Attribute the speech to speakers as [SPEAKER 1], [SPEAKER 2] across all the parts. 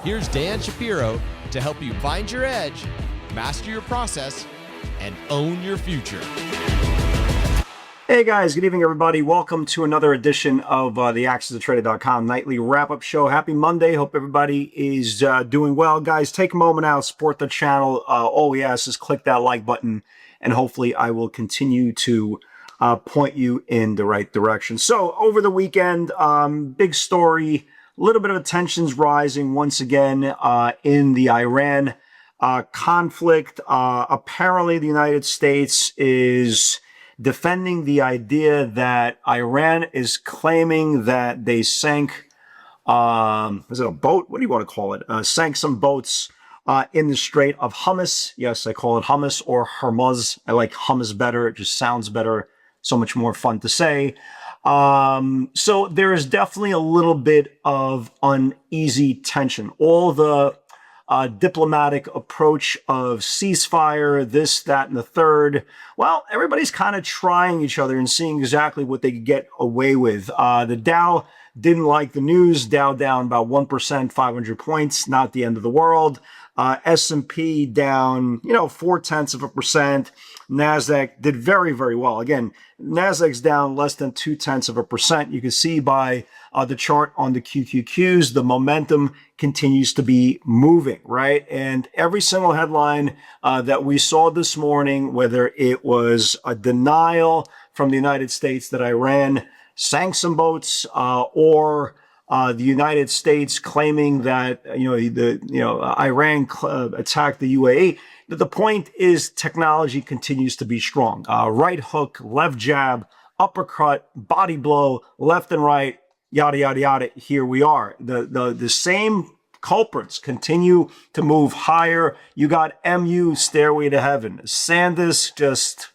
[SPEAKER 1] Here's Dan Shapiro to help you find your edge, master your process, and own your future.
[SPEAKER 2] Hey guys, good evening everybody. Welcome to another edition of the AccessToTrader.com nightly wrap-up show. Happy Monday. Hope everybody is doing well. Guys, take a moment out, support the channel. All we ask is click that like button, and hopefully I will continue to point you in the right direction. So over the weekend, big story, a little bit of tensions rising once again in the Iran conflict. Apparently the United States is defending the idea that Iran is claiming that they sank, is it a boat? What do you want to call it? Sank some boats in the Strait of Hormuz. Yes, I call it Hummus or Hormuz. I like Hummus better. It just sounds better. So much more fun to say. So there is definitely a little bit of uneasy tension. All the diplomatic approach of ceasefire, this, that, and the third. Well, everybody's kind of trying each other and seeing exactly what they could get away with. The Dow didn't like the news. Dow down about 1%, 500 points, not the end of the world. S&P down, 0.4%. NASDAQ did very, very well. Again, NASDAQ's down less than 0.2%. You can see by the chart on the QQQs, the momentum continues to be moving, right? And every single headline that we saw this morning, whether it was a denial from the United States that Iran sank some boats, or the United States claiming that Iran attacked the UAE. The point is technology continues to be strong. Right hook, left jab, uppercut, body blow, left and right, yada yada yada. Here we are. The same culprits continue to move higher. You got MU, Stairway to Heaven. SanDisk just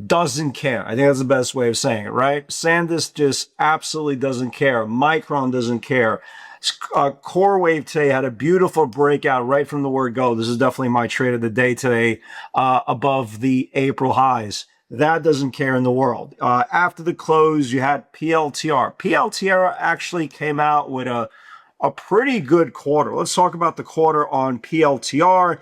[SPEAKER 2] doesn't care. I think that's the best way of saying it, right? SanDisk just absolutely doesn't care. Micron doesn't care. CoreWave today had a beautiful breakout right from the word go. This is definitely my trade of the day today, above the April highs. That doesn't care in the world. After the close, you had PLTR. PLTR actually came out with a pretty good quarter. Let's talk about the quarter on PLTR.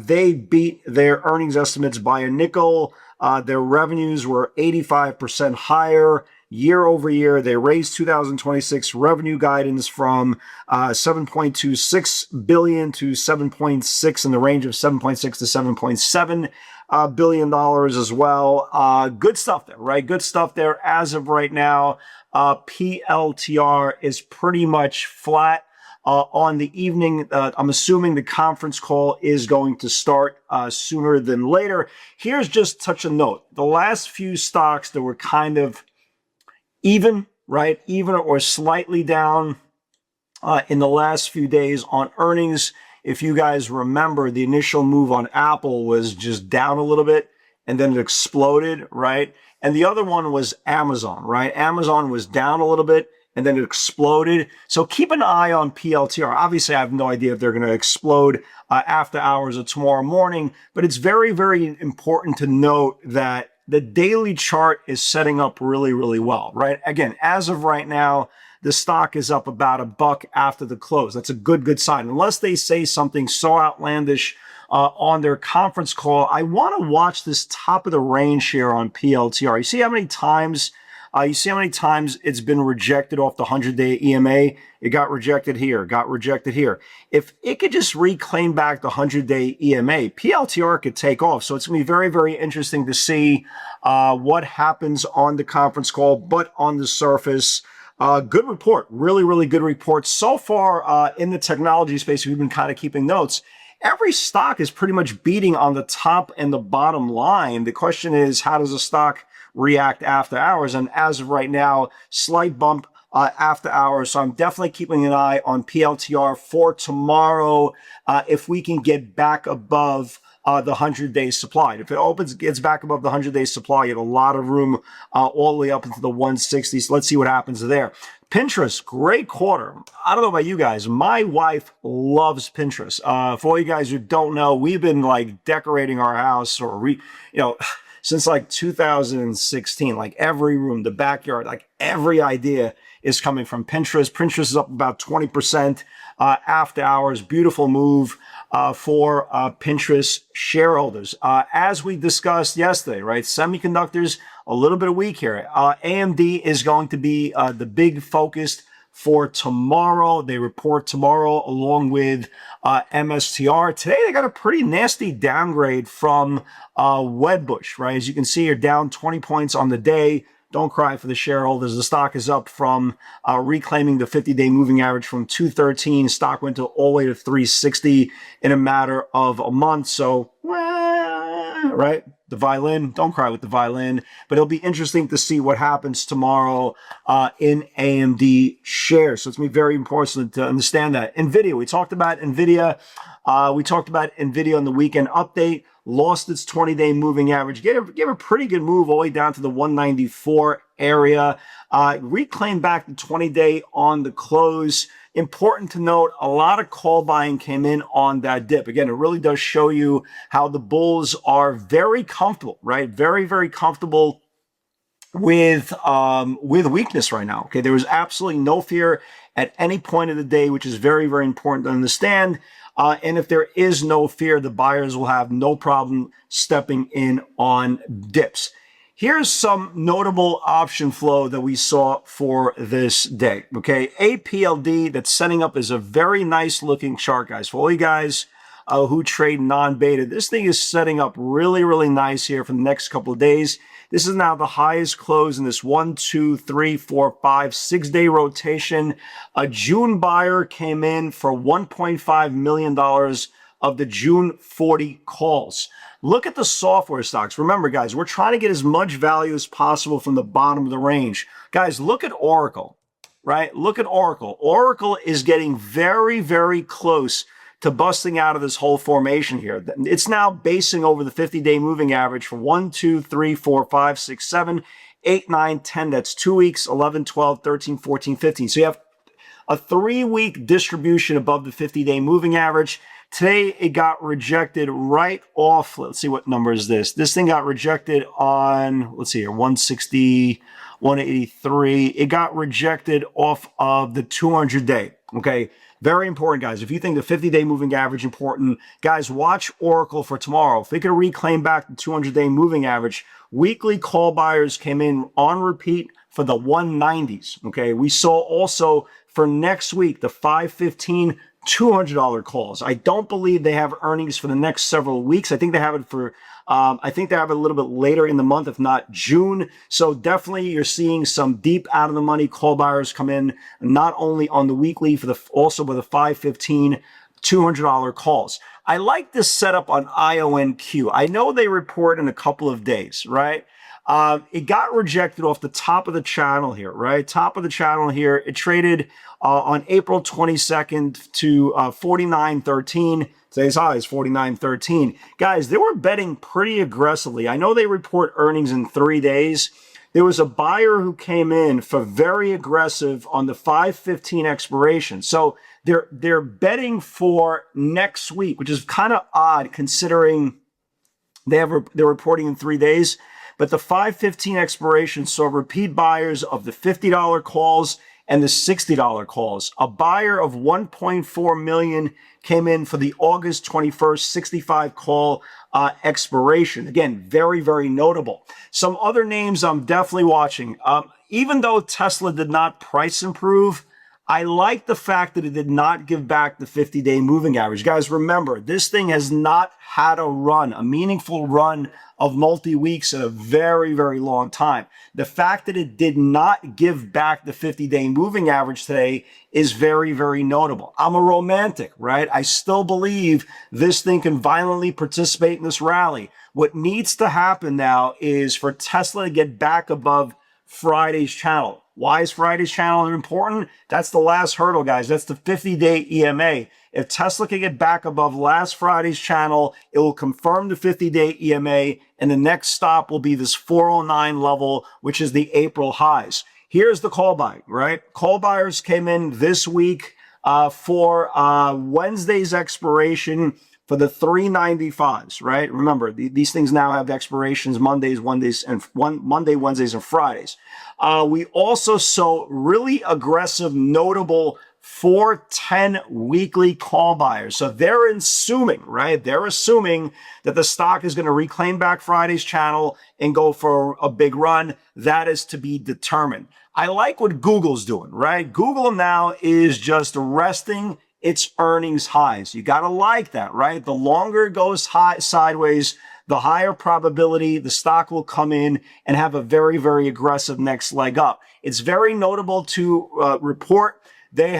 [SPEAKER 2] They beat their earnings estimates by a nickel. Their revenues were 85% higher year over year. They raised 2026 revenue guidance from 7.26 billion to 7.6, in the range of 7.6 to 7.7 billion dollars as well. Good stuff there, right? Good stuff there. As of right now, PLTR is pretty much flat. On the evening, I'm assuming the conference call is going to start sooner than later. Here's just touch a note. The last few stocks that were kind of even, right? Even or slightly down in the last few days on earnings. If you guys remember, the initial move on Apple was just down a little bit and then it exploded, right? And the other one was Amazon, right? Amazon was down a little bit and then it exploded. So keep an eye on PLTR. Obviously, I have no idea if they're going to explode after hours or tomorrow morning, but it's very, very important to note that the daily chart is setting up really, really well, right? Again, as of right now, the stock is up about $1 after the close. That's a good sign. Unless they say something so outlandish on their conference call, I want to watch this top of the range here on PLTR. You see how many times it's been rejected off the 100-day EMA? It got rejected here, got rejected here. If it could just reclaim back the 100-day EMA, PLTR could take off. So it's going to be very, very interesting to see what happens on the conference call, but on the surface, good report, really, really good report. So far in the technology space, we've been kind of keeping notes. Every stock is pretty much beating on the top and the bottom line. The question is, how does a stock react after hours? And as of right now, slight bump after hours. So I'm definitely keeping an eye on PLTR for tomorrow. If we can get back above the 100-day supply. If it gets back above the 100-day supply, you have a lot of room all the way up into the 160s. Let's see what happens there. Pinterest, great quarter. I don't know about you guys. My wife loves Pinterest. For all you guys who don't know, we've been like decorating our house since like 2016, like every room, the backyard, like every idea is coming from Pinterest. Pinterest is up about 20% after hours. Beautiful move for Pinterest shareholders. As we discussed yesterday, right? Semiconductors, a little bit weak here. AMD is going to be the big focus for tomorrow. They report tomorrow along with MSTR. Today, they got a pretty nasty downgrade from Wedbush, right? As you can see, you're down 20 points on the day. Don't cry for the shareholders. The stock is up from reclaiming the 50-day moving average from 213. Stock went all the way to 360 in a matter of a month. So, right? The violin. Don't cry with the violin. But it'll be interesting to see what happens tomorrow in AMD shares. So it's going to be very important to understand that. NVIDIA. We talked about NVIDIA. On the weekend update. Lost its 20-day moving average. Gave a pretty good move all the way down to the 194 area. Reclaimed back the 20-day on the close. Important to note, a lot of call buying came in on that dip. Again, it really does show you how the bulls are very comfortable, right? Very, very comfortable with weakness right now. Okay, there was absolutely no fear at any point of the day, which is very, very important to understand. And if there is no fear, the buyers will have no problem stepping in on dips. Here's some notable option flow that we saw for this day. Okay, APLD that's setting up is a very nice looking chart, guys. For all you guys who trade non-beta, this thing is setting up really, really nice here for the next couple of days. This is now the highest close in this 1, 2, 3, 4, 5, 6-day rotation. A June buyer came in for $1.5 million of the June 40 calls. Look at the software stocks. Remember, guys, we're trying to get as much value as possible from the bottom of the range. Guys, look at Oracle, right? Look at Oracle. Oracle is getting very, very close to busting out of this whole formation here. It's now basing over the 50-day moving average for 1, 2, 3, 4, 5, 6, 7, 8, 9, 10. That's 2 weeks, 11, 12, 13, 14, 15. So you have a 3-week distribution above the 50-day moving average. Today, it got rejected right off. Let's see, what number is this? This thing got rejected on, let's see here, 160, 183. It got rejected off of the 200-day, okay? Very important, guys. If you think the 50-day moving average important, guys, watch Oracle for tomorrow. If they could reclaim back the 200-day moving average, weekly call buyers came in on repeat for the 190s, okay? We saw also for next week, the 515 $200 calls. I don't believe they have earnings for the next several weeks. I think they have it for, I think they have it a little bit later in the month, if not June. So definitely you're seeing some deep out of the money call buyers come in, not only on the weekly, also with the 515 $200 calls. I like this setup on IONQ. I know they report in a couple of days, right? It got rejected off the top of the channel here, right? Top of the channel here. It traded on April 22nd to 49.13. Today's high is 49.13. Guys, they were betting pretty aggressively. I know they report earnings in 3 days. There was a buyer who came in for very aggressive on the 515 expiration. So they're betting for next week, which is kind of odd considering they're reporting in 3 days. But the 515 expiration saw repeat buyers of the $50 calls and the $60 calls. A buyer of 1.4 million came in for the August 21st 65 call expiration. Again, very, very notable. Some other names I'm definitely watching. Even though Tesla did not price improve, I like the fact that it did not give back the 50-day moving average. Guys, remember, this thing has not had a meaningful run of multi-weeks in a very, very long time. The fact that it did not give back the 50-day moving average today is very, very notable. I'm a romantic, right? I still believe this thing can violently participate in this rally. What needs to happen now is for Tesla to get back above Friday's channel. Why is Friday's channel important? That's the last hurdle, guys. That's the 50-day EMA. If Tesla can get back above last Friday's channel, it will confirm the 50-day EMA, and the next stop will be this 409 level, which is the April highs. Here's the call buy, right? Call buyers came in this week for Wednesday's expiration for the 395s, right? Remember, these things now have expirations Monday, Wednesdays, and Fridays. We also saw really aggressive, notable 4 10 weekly call buyers. So they're assuming, right? They're assuming that the stock is going to reclaim back Friday's channel and go for a big run. That is to be determined. I like what Google's doing, right? Google now is just resting its earnings highs. You got to like that, right? The longer it goes sideways, the higher probability the stock will come in and have a very, very aggressive next leg up. It's very notable to report they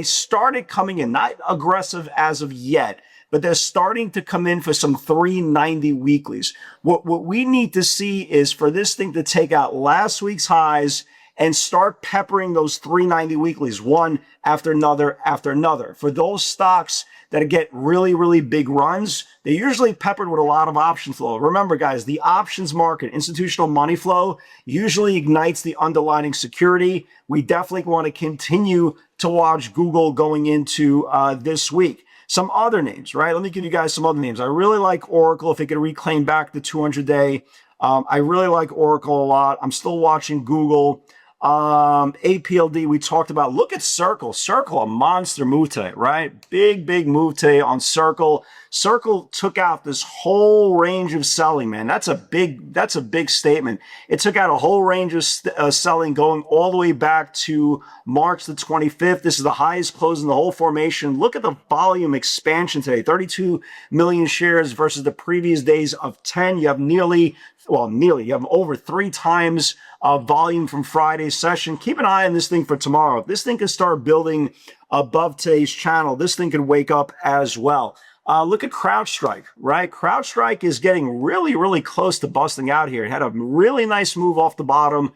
[SPEAKER 2] started coming in, not aggressive as of yet, but they're starting to come in for some 390 weeklies. What we need to see is for this thing to take out last week's highs and start peppering those 390 weeklies, one after another after another. For those stocks that get really, really big runs, they're usually peppered with a lot of option flow. Remember, guys, the options market, institutional money flow, usually ignites the underlying security. We definitely want to continue to watch Google going into this week. Some other names, right? Let me give you guys some other names. I really like Oracle if it could reclaim back the 200-day. I really like Oracle a lot. I'm still watching Google. APLD, we talked about. Look at Circle. Circle, a monster move today, right? Big move today on Circle. Circle took out this whole range of selling, man. That's a big statement. It took out a whole range of selling going all the way back to March the 25th. This is the highest close in the whole formation. Look at the volume expansion today. 32 million shares versus the previous days of 10. You have you have over 3 times volume from Friday's session. Keep an eye on this thing for tomorrow. If this thing can start building above today's channel, this thing could wake up as well. Look at CrowdStrike, right? CrowdStrike is getting really, really close to busting out here. It had a really nice move off the bottom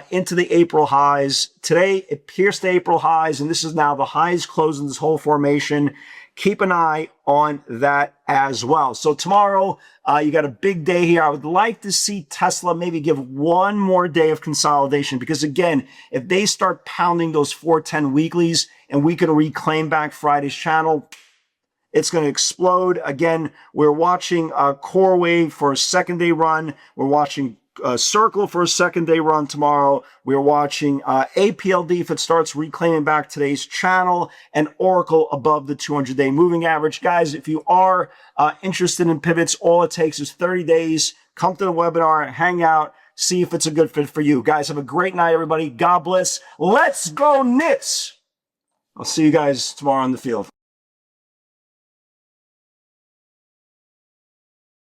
[SPEAKER 2] into the April highs. Today, it pierced the April highs, and this is now the highest close in this whole formation. Keep an eye on that as well. So tomorrow, you got a big day here. I would like to see Tesla maybe give one more day of consolidation because, again, if they start pounding those 410 weeklies and we can reclaim back Friday's channel, it's going to explode. Again, we're watching CoreWave for a second-day run. We're watching Circle for a second-day run tomorrow. We're watching APLD if it starts reclaiming back today's channel, and Oracle above the 200-day moving average. Guys, if you are interested in pivots, all it takes is 30 days. Come to the webinar, hang out, see if it's a good fit for you. Guys, have a great night, everybody. God bless. Let's go Nits! I'll see you guys tomorrow on the field.